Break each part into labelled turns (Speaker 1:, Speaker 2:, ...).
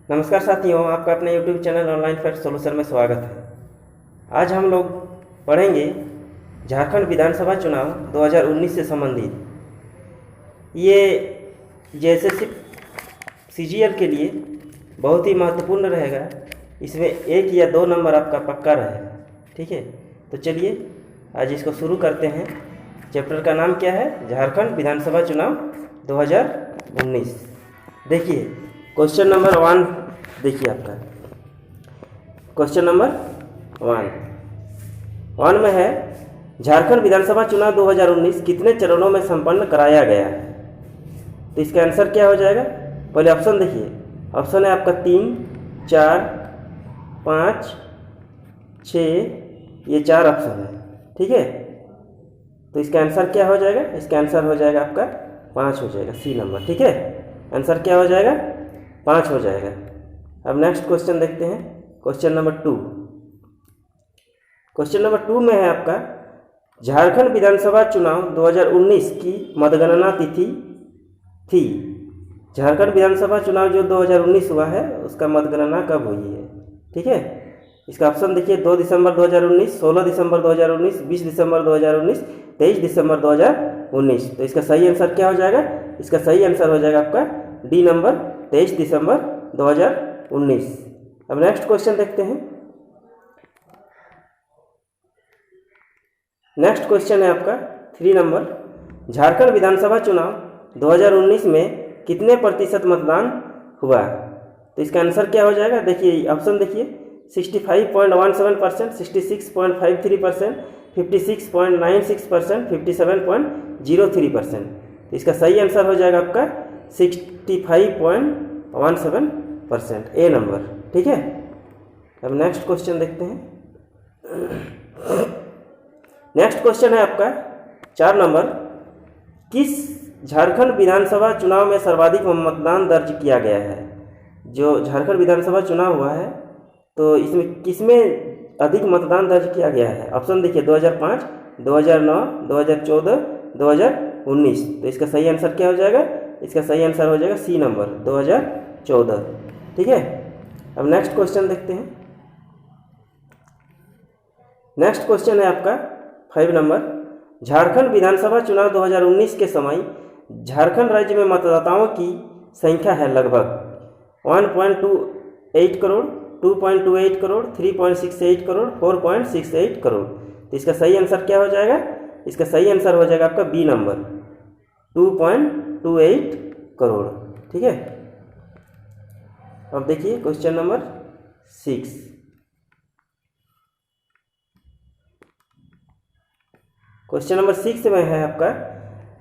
Speaker 1: नमस्कार साथियों, आपका अपने YouTube channel online fact solution में स्वागत है। आज हम लोग पढ़ेंगे झारखंड विधानसभा चुनाव 2019 से संबंधित। ये जेएसएससी सीजीएल के लिए बहुत ही महत्वपूर्ण रहेगा। इसमें 1 या 2 नंबर आपका पक्का रहेगा। ठीक है, तो चलिए आज इसको शुरू करते हैं। चैप्टर का नाम क्या है? झारखंड विधानसभा चुनाव 2019। देखिए क्वेश्चन नंबर 1 देखिए आपका क्वेश्चन नंबर 1 में है झारखंड विधानसभा चुनाव 2019 कितने चरणों में संपन्न कराया गया है? तो इसका आंसर क्या हो जाएगा? पहले ऑप्शन देखिए। ऑप्शन है आपका 3, 4, 5, 6, ये 4 ऑप्शन है। ठीक है, तो इसका आंसर क्या हो जाएगा? इसका आंसर हो जाएगा आपका 5 हो जाएगा, सी नंबर। ठीक है, आंसर क्या हो जाएगा? 5 हो जाएगा। अब नेक्स्ट क्वेश्चन देखते हैं, क्वेश्चन नंबर 2। क्वेश्चन नंबर 2 में है आपका झारखंड विधानसभा चुनाव 2019 की मतगणना तिथि थी। झारखंड विधानसभा चुनाव जो 2019 हुआ है उसका मतगणना कब हुई है? ठीक है, इसका ऑप्शन देखिए। 2 दिसंबर 2019, 16 दिसंबर 2019, 20 दिसंबर 2019, 23 दिसंबर 2019। तो इसका सही आंसर क्या हो जाएगा? इसका सही आंसर हो जाएगा आपका डी नंबर, 23 दिसंबर 2019। अब नेक्स्ट क्वेश्चन देखते हैं। नेक्स्ट क्वेश्चन है आपका 3 नंबर। झारखंड विधानसभा चुनाव 2019 में कितने प्रतिशत मतदान हुआ? तो इसका आंसर क्या हो जाएगा? देखिए ऑप्शन देखिए। 65.17%, 66.53%, 56.96%, 57.03%। तो इसका सही आंसर हो जाएगा आपका 65.17%, ए नंबर। ठीक है, अब नेक्स्ट क्वेश्चन देखते हैं। नेक्स्ट क्वेश्चन है आपका 4 नंबर। किस झारखंड विधानसभा चुनाव में सर्वाधिक मतदान दर्ज किया गया है? जो झारखंड विधानसभा चुनाव हुआ है तो इसमें किसमें अधिक मतदान दर्ज किया गया है? ऑप्शन देखिए। 2005, 2009, 2014, 2019। तो इसका सही आंसर क्या हो जाएगा? इसका सही आंसर हो जाएगा सी नंबर, 2014। ठीक है, अब नेक्स्ट क्वेश्चन देखते हैं। नेक्स्ट क्वेश्चन है आपका 5 नंबर। झारखंड विधानसभा चुनाव 2019 के समय झारखंड राज्य में मतदाताओं की संख्या है लगभग 1.28 करोड़, 2.28 करोड़, 3.68 करोड़, 4.68 करोड़। तो इसका सही आंसर क्या हो जाएगा? इसका सही आंसर हो जाएगा आपका बी नंबर, 2.28 करोड़। ठीक है, अब देखिए क्वेश्चन नंबर 6। क्वेश्चन नंबर 6 में है आपका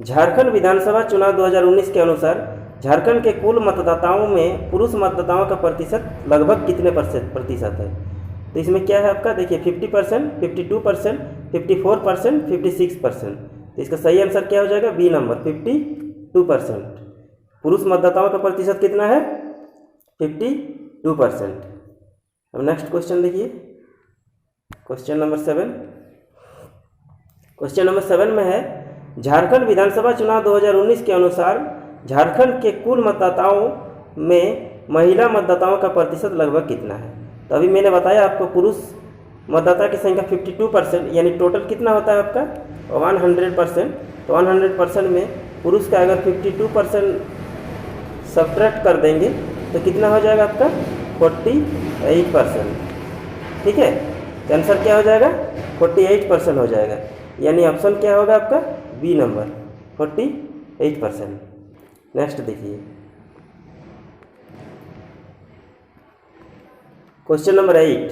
Speaker 1: झारखंड विधानसभा चुनाव 2019 के अनुसार झारखंड के कुल मतदाताओं में पुरुष मतदाताओं का प्रतिशत लगभग कितने प्रतिशत है? तो इसमें क्या है आपका? देखिए 50%, 52%, 54%, 56%। तो इसका सही आंसर क्या हो जाएगा? B number, 52%। पुरुष मतदाताओं का प्रतिशत कितना है? 52%। अब नेक्स्ट क्वेश्चन देखिए, क्वेश्चन नंबर 7। क्वेश्चन नंबर 7 में है झारखंड विधानसभा चुनाव 2019 के अनुसार झारखंड के कुल मतदाताओं में महिला मतदाताओं का प्रतिशत लगभग कितना है? तो अभी मैंने बताया आपको पुरुष मतदाता की संख्या 52%, यानी टोटल कितना होता है आपका? 100%। तो 100% में पुरुष का अगर 52% सब्ट्रैक्ट कर देंगे तो कितना हो जाएगा आपका? 48%। ठीक है, तो आंसर क्या हो जाएगा? 48% हो जाएगा, यानी ऑप्शन क्या होगा आपका? B number, 48%। नेक्स्ट देखिए, क्वेश्चन नंबर 8।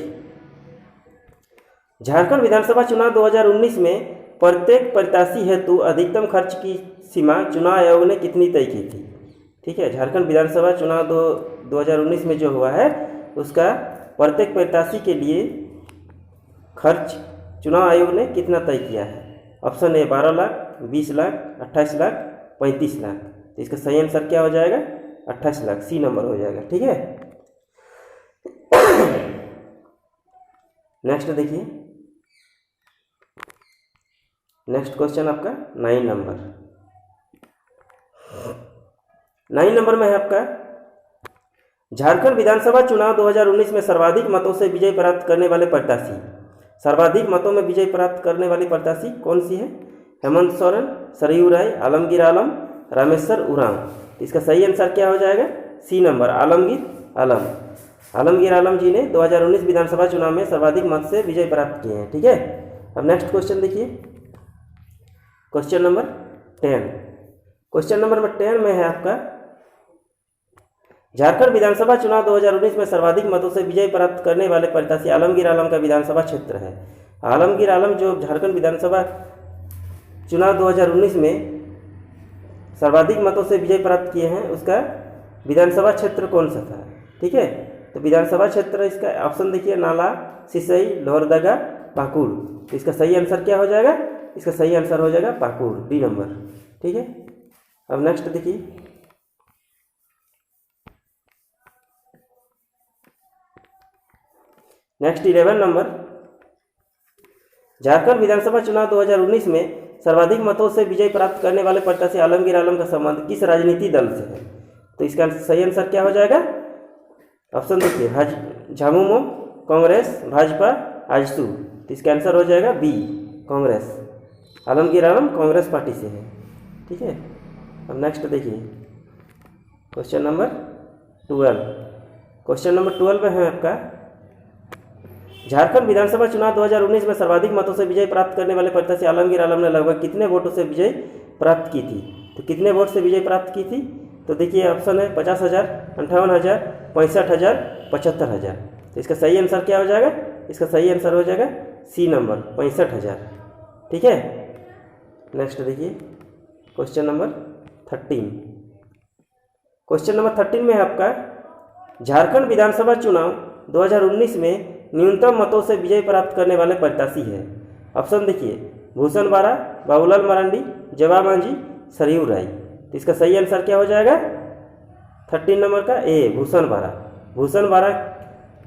Speaker 1: झारखंड विधानसभा चुनाव 2019 में प्रत्येक प्रत्याशी हेतु अधिकतम खर्च की सीमा चुनाव आयोग ने कितनी तय की थी? ठीक है, झारखंड विधानसभा चुनाव 2019 में जो हुआ है उसका प्रत्येक प्रत्याशी के लिए खर्च चुनाव आयोग ने कितना तय किया है? ऑप्शन ए 12 लाख, 20 लाख, 28 लाख, 35 लाख। तो इसका सही आंसर क्या हो जाएगा? 28 लाख, सी नंबर हो जाएगा। ठीक है, नेक्स्ट देखिए। नेक्स्ट क्वेश्चन आपका 9 नंबर। 9 नंबर में है आपका झारखंड विधानसभा चुनाव 2019 में सर्वाधिक मतों से विजय प्राप्त करने वाले प्रत्याशी, सर्वाधिक मतों में विजय प्राप्त करने वाली प्रत्याशी कौन सी है? हेमंत सोरेन, सरयू राय, आलमगीर आलम, रामेश्वर उरांव। इसका सही आंसर क्या हो जाएगा? सी नंबर, आलमगीर आलम। आलमगीर आलम जी ने 2019 विधानसभा चुनाव में सर्वाधिक मत से विजय प्राप्त किए हैं। ठीक है, अब नेक्स्ट क्वेश्चन देखिए, क्वेश्चन नंबर 10। क्वेश्चन नंबर 10 में है आपका, झारखंड विधानसभा चुनाव 2019 में सर्वाधिक मतों से विजय प्राप्त करने वाले प्रत्याशी आलमगीर आलम का विधानसभा क्षेत्र है। आलमगीर आलम जो झारखंड विधानसभा चुनाव 2019 में सर्वाधिक मतों से विजय प्राप्त किए हैं, उसका विधानसभा क्षेत्र कौन सा था? ठीक है, तो विधानसभा क्षेत्र इसका ऑप्शन देखिए, नाला, सिसई, लोहरदगा, पाकुड़। तो इसका सही आंसर क्या हो जाएगा? इसका सही आंसर हो जाएगा पाकुड़, डी नंबर। ठीक है, अब नेक्स्ट देखिए, नेक्स्ट 11 नंबर, झारखंड विधानसभा चुनाव 2019 में सर्वाधिक मतों से विजय प्राप्त करने वाले प्रत्याशी आलमगीर आलम का संबंध किस राजनीति दल से है? तो इसका सही आंसर क्या हो जाएगा? ऑप्शन देखिए, झामुमो, कांग्रेस, भाजपा, आजसू। तो इसका आंसर हो जाएगा बी, कांग्रेस। आलमगीर आलम कांग्रेस पार्टी से है। ठीक है, अब नेक्स्ट देखिए, क्वेश्चन नंबर 12। क्वेश्चन नंबर 12 में है आपका, झारखंड विधानसभा चुनाव 2019 में सर्वाधिक मतों से विजय प्राप्त करने वाले प्रत्याशी आलमगीर आलम ने लगभग कितने वोटों से विजय प्राप्त की थी? तो कितने वोट से विजय प्राप्त की थी? तो देखिए ऑप्शन है 50,000, 58,000, 65,000, 75,000। तो इसका सही आंसर क्या हो जाएगा? इसका सही आंसर हो जाएगा सी नंबर, 65,000। ठीक है, नेक्स्ट देखिए, क्वेश्चन नंबर 13। क्वेश्चन नंबर 13 में है आपका, झारखंड विधानसभा चुनाव 2019 में न्यूनतम मतों से विजय प्राप्त करने वाले प्रत्याशी है। ऑप्शन देखिए, भूषण बारा, बाबूलाल मरांडी, जवाब मांझी, सरयू राय। तो इसका सही आंसर क्या हो जाएगा? 13 नंबर का ए, भूषण बारा। भूषण बारा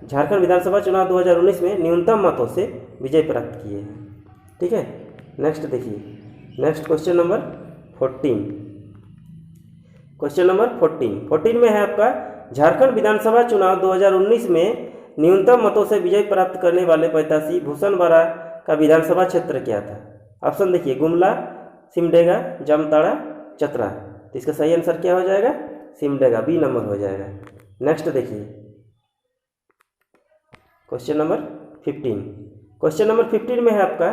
Speaker 1: झारखंड विधानसभा चुनाव 2019 में न्यूनतम मतों से विजय प्राप्त किए हैं। ठीक है, नेक्स्ट देखिए, next question number 14। Question number 14 में है आपका, झारखंड विधानसभा चुनाव 2019 में न्यूनतम मतों से विजय प्राप्त करने वाले प्रत्याशी भूषण बारा का विधानसभा क्षेत्र क्या था? ऑप्शन देखिए, गुमला, सिमडेगा, जामताड़ा, चतरा। तो इसका सही आंसर क्या हो जाएगा? सिमडेगा, बी नंबर हो जाएगा। नेक्स्ट देखिए, क्वेश्चन नंबर 15। क्वेश्चन नंबर 15 में है आपका,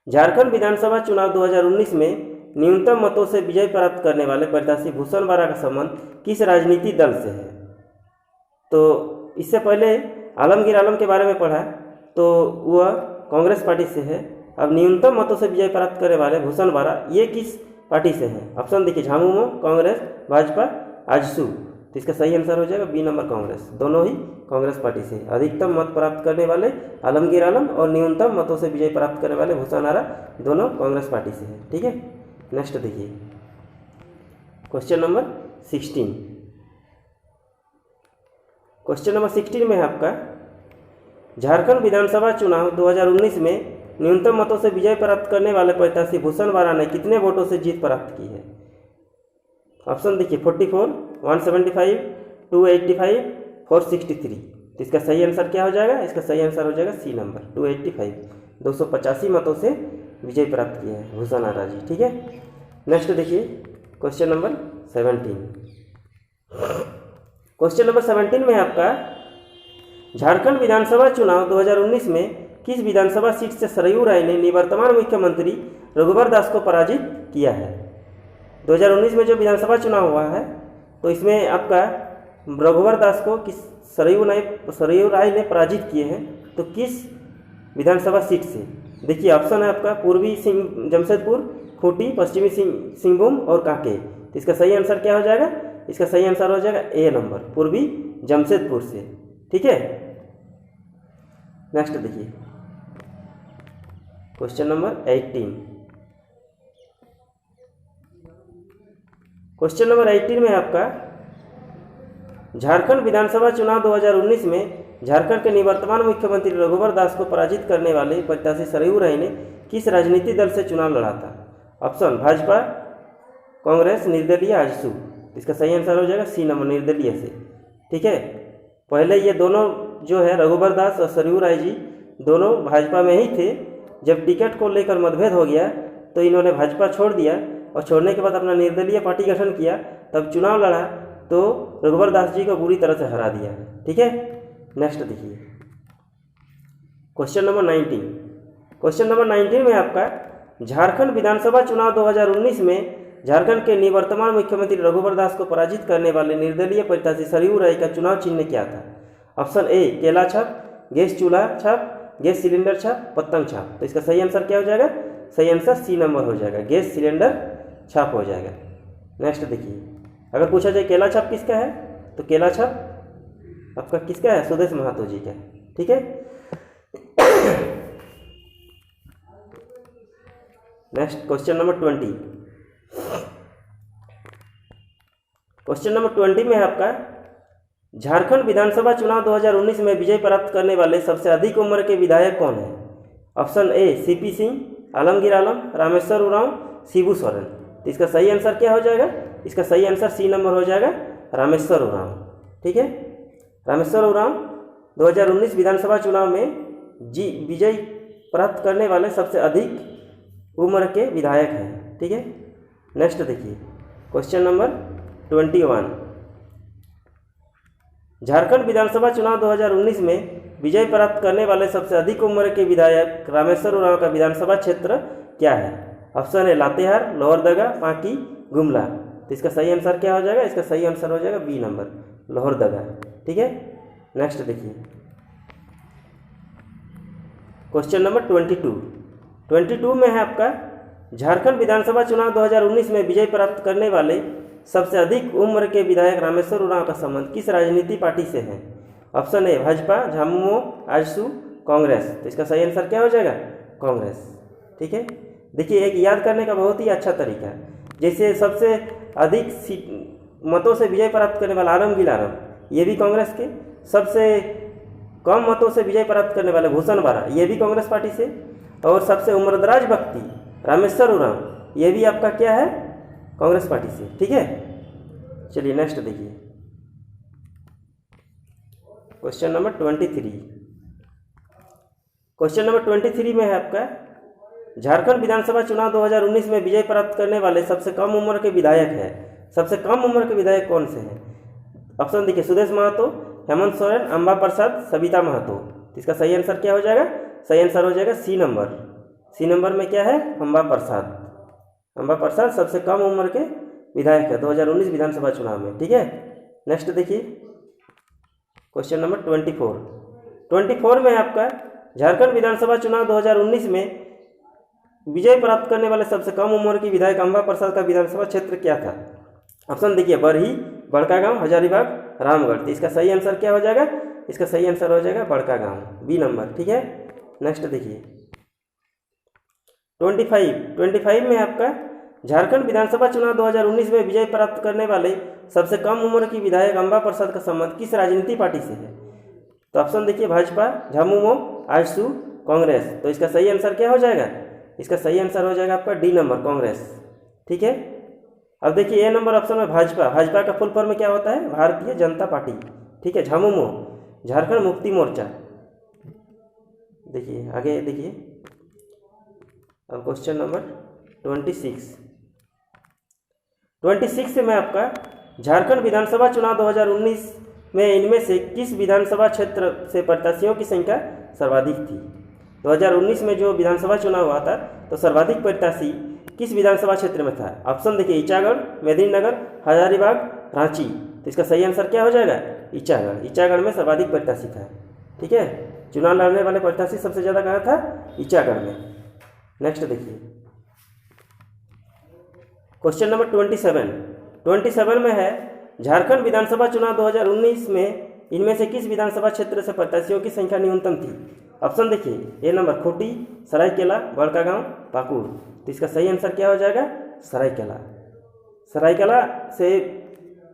Speaker 1: झारखंड विधानसभा चुनाव 2019 में न्यूनतम मतों से विजय प्राप्त करने वाले प्रत्याशी भूषण बारा का संबंध किस राजनीतिक दल से है? तो इससे पहले आलमगीर आलम के बारे में पढ़ा तो वह कांग्रेस पार्टी से है। अब न्यूनतम मतों से विजय प्राप्त करने वाले भूषण बारा, ये किस पार्टी से है? ऑप्शन देखिए, झामुमो, कांग्रेस, भाजपा, आजसू। तो इसका सही आंसर हो जाएगा बी नंबर, कांग्रेस। दोनों ही कांग्रेस पार्टी से। अधिकतम मत प्राप्त करने वाले आलमगीर आलम और न्यूनतम मतों से विजय प्राप्त करने वाले भूषण बारा, दोनों कांग्रेस पार्टी से है। ठीक है, नेक्स्ट देखिए, क्वेश्चन नंबर 16। क्वेश्चन नंबर 16 में है आपका, झारखंड विधानसभा चुनाव 2019 में न्यूनतम मतों से विजय प्राप्त करने वाले प्रत्याशी भूषण बारा ने कितने वोटों से जीत प्राप्त की है? ऑप्शन देखिए, 44, 175, 285, 463। तो इसका सही आंसर क्या हो जाएगा? इसका सही आंसर हो जाएगा सी नंबर, 285। 285 मतों से विजय प्राप्त किया है भूषण बारा जी। ठीक है, नेक्स्ट देखिए, क्वेश्चन नंबर 17। क्वेश्चन नंबर 17 में है आपका, झारखंड विधानसभा चुनाव 2019 में किस विधानसभा सीट से सरयू राय ने निवर्तमान मुख्यमंत्री रघुवर दास को पराजित किया है? 2019 में जो विधानसभा चुनाव हुआ है, तो इसमें आपका रघुवर दास को किस सरयू राय ने पराजित किए हैं, तो किस विधानसभा सीट से? देखिए ऑप्शन है आपका, पूर्वी जमशेदपुर, खूंटी, पश्चिमी सिंहभूम और कांके। तो इसका सही आंसर क्या हो जाएगा? इसका सही आंसर हो जाएगा ए नंबर, पूर्वी जमशेदपुर से। ठीक है, नेक्स्ट देखिए, क्वेश्चन नंबर 18। क्वेश्चन नंबर 18 में आपका, झारखंड विधानसभा चुनाव 2019 में झारखंड के निवर्तमान मुख्यमंत्री रघुवर दास को पराजित करने वाले प्रत्याशी सरयू राय ने किस राजनीतिक दल से चुनाव लड़ा था? ऑप्शन, भाजपा, कांग्रेस, निर्दलीय, आजसू। तो इसका सही आंसर हो जाएगा सी नंबर, निर्दलीय से। ठीक है, पहले ये दोनों जो है रघुबर दास और सरयू राय जी दोनों भाजपा में ही थे। जब टिकट को लेकर मतभेद हो गया तो इन्होंने भाजपा छोड़ दिया और छोड़ने के बाद अपना निर्दलीय पार्टी गठन किया, तब चुनाव लड़ा तो रघुबर दास जी को बुरी तरह से हरा दिया। ठीक है, नेक्स्ट देखिए क्वेश्चन नंबर 19। क्वेश्चन नंबर 19 में आपका झारखंड विधानसभा चुनाव 2019 में झारखंड के निवर्तमान मुख्यमंत्री रघुबर दास को पराजित करने वाले निर्दलीय प्रत्याशी सरयू राय का चुनाव चिन्ह क्या था? ऑप्शन ए केला छाप, गैस चूल्हा छाप, गैस सिलेंडर छाप, पतंग छाप। तो इसका सही आंसर क्या हो जाएगा? सही आंसर सी नंबर हो जाएगा, गैस सिलेंडर छाप हो जाएगा। नेक्स्ट देखिए, अगर पूछा जाए केला छाप किसका है तो केला छाप आपका किसका है? सुदेश महतो जी का। ठीक है, next question number 20। Question number 20 में है आपका झारखंड विधानसभा चुनाव 2019 में विजय प्राप्त करने वाले सबसे अधिक उम्र के विधायक कौन है? Option A CP Singh, Alamgir Alam, Rameshwar Oraon, Shibu Soren. तो इसका सही आंसर क्या हो जाएगा? इसका सही आंसर सी नंबर हो जाएगा, रामेश्वर उरांव। ठीक है, रामेश्वर उरांव 2019 विधानसभा चुनाव में विजय प्राप्त करने वाले सबसे अधिक उम्र के विधायक हैं। ठीक है, नेक्स्ट देखिए क्वेश्चन नंबर 21। झारखंड विधानसभा चुनाव 2019 में विजय प्राप्त करने वाले सबसे अधिक उम्र के विधायक रामेश्वर उरांव का विधानसभा क्षेत्र क्या है? ऑप्शन ए लातेहार, लोहरदगा, पांकी, गुमला। तो इसका सही आंसर क्या हो जाएगा? इसका सही आंसर हो जाएगा बी नंबर, लोहरदगा। ठीक है, नेक्स्ट देखिए क्वेश्चन नंबर 22 में है आपका झारखंड विधानसभा चुनाव 2019 में विजय प्राप्त करने वाले सबसे अधिक उम्र के विधायक रामेश्वर उरांव का संबंध किस राजनीतिक पार्टी से है? ऑप्शन ए भाजपा, झामुमो, आजसू, कांग्रेस। तो इसका सही आंसर क्या हो जाएगा? कांग्रेस। ठीक है, देखिए एक याद करने का बहुत ही अच्छा तरीका है, जैसे सबसे अधिक मतों से विजय प्राप्त करने वाला आलमगीर आलम, ये भी कांग्रेस के। सबसे कम मतों से विजय प्राप्त करने वाले भूषण बारा, ये भी कांग्रेस पार्टी से। और सबसे उम्रदराज व्यक्ति रामेश्वर उरांव, ये भी आपका क्या है? कांग्रेस पार्टी से। ठीक है, चलिए नेक्स्ट देखिए क्वेश्चन नंबर 23। क्वेश्चन नंबर 23 में है आपका झारखंड विधानसभा चुनाव 2019 में विजय प्राप्त करने वाले सबसे कम उम्र के विधायक है। सबसे कम उम्र के विधायक कौन से हैं? ऑप्शन देखिए सुदेश महतो, हेमंत सोरेन, अंबा प्रसाद, सविता महतो। इसका सही आंसर क्या हो जाएगा? सही आंसर हो जाएगा सी नंबर। सी नंबर में क्या है? अंबा प्रसाद। अंबा प्रसाद सबसे कम उम्र के विधायक है 2019 विधानसभा चुनाव में। ठीक है, नेक्स्ट देखिए क्वेश्चन नंबर 24 में आपका झारखंड विधानसभा चुनाव 2019 में विजय प्राप्त करने वाले सबसे कम उम्र की विधायक अंबा प्रसाद का विधानसभा क्षेत्र क्या था? ऑप्शन देखिए बरही, बड़कागांव, हजारीबाग, रामगढ़। तो इसका सही आंसर क्या हो जाएगा? इसका सही आंसर हो जाएगा बड़कागांव, बी नंबर। ठीक है, नेक्स्ट देखिए 25 में आपका झारखंड विधानसभा चुनाव 2019 में विजय प्राप्त करने वाले सबसे कम उम्र की विधायक अंबा प्रसाद का संबंध किस राजनीतिक पार्टी से है? तो ऑप्शन देखिए भाजपा, झामुमो, आजसू, कांग्रेस। तो इसका सही आंसर क्या हो जाएगा? इसका सही आंसर हो जाएगा आपका डी नंबर, कांग्रेस। ठीक है, अब देखिए ए नंबर ऑप्शन में भाजपा, भाजपा का फुल फॉर्म क्या होता है? भारतीय जनता पार्टी। ठीक है, झामुमो झारखंड मुक्ति मोर्चा। देखिए आगे देखिए अब क्वेश्चन नंबर 26 में आपका झारखंड विधानसभा चुनाव 2019 में इनमें से किस विधानसभा क्षेत्र से प्रत्याशियों की संख्या सर्वाधिक थी? 2019 में जो विधानसभा चुनाव हुआ था तो सर्वाधिक प्रत्याशी किस विधानसभा क्षेत्र में था? ऑप्शन देखिए ईचागढ़, मेदिनीनगर, हजारीबाग, रांची। तो इसका सही आंसर क्या हो जाएगा? ईचागढ़। ईचागढ़ में सर्वाधिक प्रत्याशी था। ठीक है, चुनाव लड़ने वाले प्रत्याशी सबसे ज़्यादा कहाँ था? ईचागढ़ में। नेक्स्ट देखिए क्वेश्चन नंबर 27 में है झारखंड विधानसभा चुनाव 2019 में इनमें से किस विधानसभा क्षेत्र से प्रत्याशियों की संख्या न्यूनतम थी? ऑप्शन देखिए ए नंबर खूंटी, सरायकेला, बड़कागांव, पाकुड़। तो इसका सही आंसर क्या हो जाएगा? सरायकेला। सरायकेला से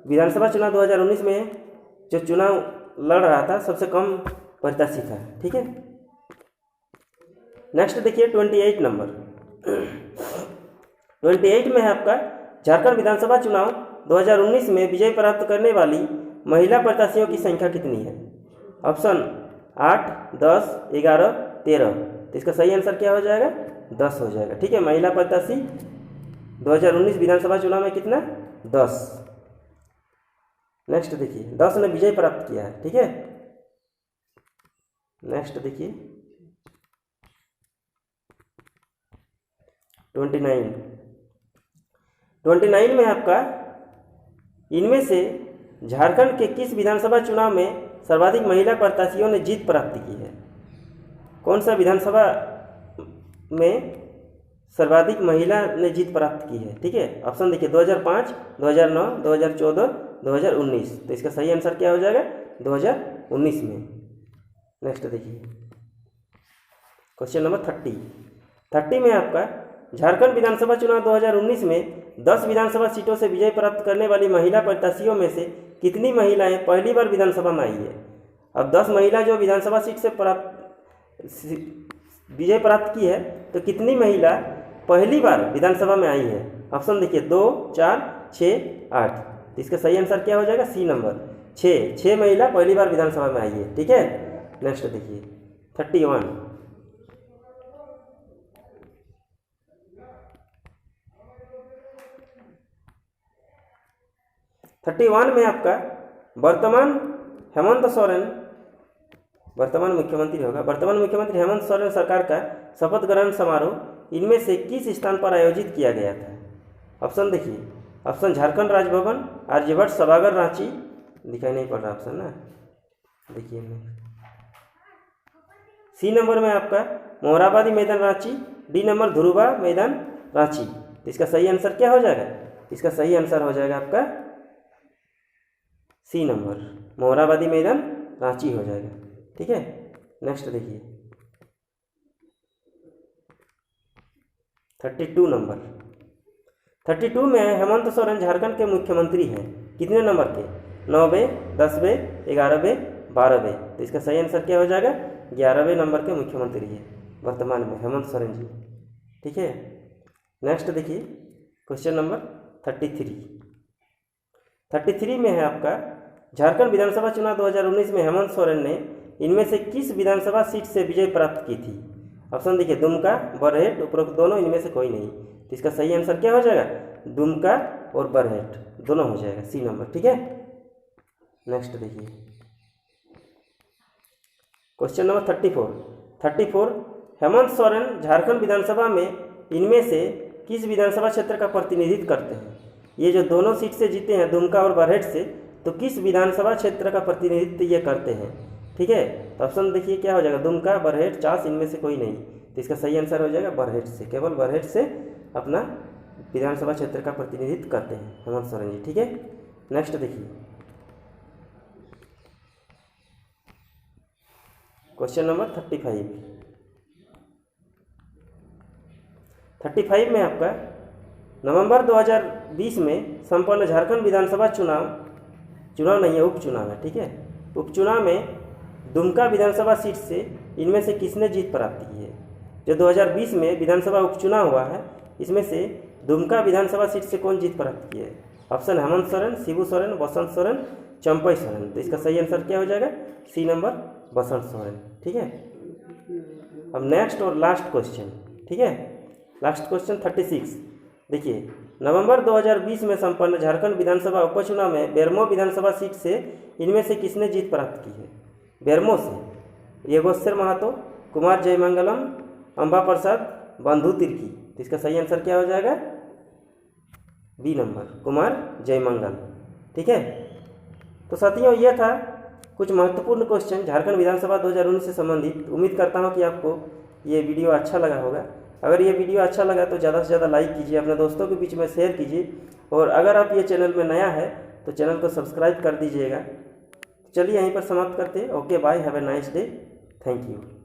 Speaker 1: विधानसभा चुनाव 2019 में जो चुनाव लड़ रहा था सबसे कम प्रत्याशी था। ठीक है, नेक्स्ट देखिए 28 नंबर 28 में है आपका झारखंड विधानसभा चुनाव 2019 में विजय प्राप्त करने वाली महिला प्रत्याशियों की संख्या कितनी है? ऑप्शन 8, 10, 11, 13। तो इसका सही आंसर क्या हो जाएगा? 10 हो जाएगा। ठीक है, महिला प्रत्याशी 2019 विधानसभा चुनाव में कितना? 10। नेक्स्ट देखिए, 10 ने विजय प्राप्त किया है। ठीक है, नेक्स्ट देखिए 29 में आपका इनमें से झारखंड के किस विधानसभा चुनाव में सर्वाधिक महिला प्रत्याशियों ने जीत प्राप्त की है? कौन सा विधानसभा में सर्वाधिक महिला ने जीत प्राप्त की है? ठीक है, ऑप्शन देखिए 2005, 2009, 2014, 2019। तो इसका सही आंसर क्या हो जाएगा? 2019 में। नेक्स्ट देखिए क्वेश्चन नंबर 30 में आपका झारखंड विधानसभा चुनाव 2019 में 10 विधानसभा सीटों से विजय प्राप्त करने वाली महिला प्रत्याशियों में से कितनी महिलाएं पहली बार विधानसभा में आई है? अब 10 महिला जो विधानसभा सीट से विजय प्राप्त की है, तो कितनी महिला पहली बार विधानसभा में आई है? ऑप्शन देखिए 2, 4, 6, 8। तो इसका सही आंसर क्या हो जाएगा? सी नंबर 6 महिला पहली बार विधानसभा में आई है। ठीक है, नेक्स्ट देखिए 31 में आपका वर्तमान मुख्यमंत्री हेमंत सोरेन सरकार का शपथ ग्रहण समारोह इनमें से किस स्थान पर आयोजित किया गया था? ऑप्शन देखिए, ऑप्शन झारखंड राजभवन, आर्यभट्ट सभागार रांची, दिखाई नहीं पड़ रहा ऑप्शन ना, देखिए सी नंबर में आपका मोरहाबादी मैदान रांची, डी नंबर धुरुबा मैदान रांची। तो इसका सही आंसर क्या हो जाएगा? इसका सही आंसर हो जाएगा आपका सी नंबर मोरहाबादी मैदान रांची हो जाएगा। ठीक है, नेक्स्ट देखिए 32 में हेमंत सोरेन झारखंड के मुख्यमंत्री हैं। कितने नंबर के? 9वें, 10वें, 11वें, 12वें। तो इसका सही आंसर क्या हो जाएगा? 11वें नंबर के मुख्यमंत्री है वर्तमान में हेमंत सोरेन जी। ठीक है, नेक्स्ट देखिए क्वेश्चन नंबर 33 में है आपका झारखंड विधानसभा चुनाव 2019 में हेमंत सोरेन ने इनमें से किस विधानसभा सीट से विजय प्राप्त की थी? ऑप्शन देखिए दुमका, बरहेट, उपरोक्त दोनों, इनमें से कोई नहीं। तो इसका सही आंसर क्या हो जाएगा? दुमका और बरहेट दोनों हो जाएगा, सी नंबर। ठीक है, नेक्स्ट देखिए क्वेश्चन नंबर 34 हेमंत सोरेन झारखंड विधानसभा में इनमें से किस विधानसभा क्षेत्र का प्रतिनिधित्व करते हैं? ये जो दोनों सीट से जीते हैं दुमका और बरहेट से, तो किस विधानसभा क्षेत्र का प्रतिनिधित्व ये करते हैं? ठीक है, तो ऑप्शन देखिए क्या हो जाएगा? दुमका, बरहेट, चास, इनमें से कोई नहीं। तो इसका सही आंसर हो जाएगा बरहेट से, केवल बरहेट से अपना विधानसभा क्षेत्र का प्रतिनिधित्व करते हैं हेमंत सोरेन जी। ठीक है, नेक्स्ट देखिए क्वेश्चन नंबर 35 में आपका नवंबर 2020 में संपन्न झारखंड विधानसभा चुनाव नहीं है, उपचुनाव है। ठीक है, उपचुनाव में दुमका विधानसभा सीट से इनमें से किसने जीत प्राप्त की है? जो 2020 में विधानसभा उपचुनाव हुआ है, इसमें से दुमका विधानसभा सीट से कौन जीत प्राप्त की है? ऑप्शन हेमंत सोरेन, शिबू सोरेन, बसंत सोरेन, चंपई सोरेन। तो इसका सही आंसर क्या हो जाएगा? सी नंबर बसंत सोरेन। ठीक है, अब नेक्स्ट और लास्ट क्वेश्चन। ठीक है, लास्ट क्वेश्चन 36 देखिए नवंबर 2020 में संपन्न झारखंड विधानसभा उपचुनाव में बेरमो विधानसभा सीट से इनमें से किसने जीत प्राप्त की है? बेरमो से योगेश्वर महतो, कुमार जयमंगलम, अंबा प्रसाद, बंधु तिर्की। तो इसका सही आंसर क्या हो जाएगा? B number Kumar Jaimangal. ठीक है, तो साथियों ये था कुछ महत्वपूर्ण क्वेश्चन झारखंड विधानसभा 2019 से संबंधित। उम्मीद करता हूँ कि आपको ये वीडियो अच्छा लगा होगा। अगर ये वीडियो अच्छा लगा तो ज़्यादा से ज़्यादा लाइक कीजिए, अपने दोस्तों के बीच में शेयर कीजिए, और अगर आप ये चैनल में नया है तो चैनल को सब्सक्राइब कर दीजिएगा। चलिए यहीं पर समाप्त करते हैं। Okay bye, have a nice day, thank you.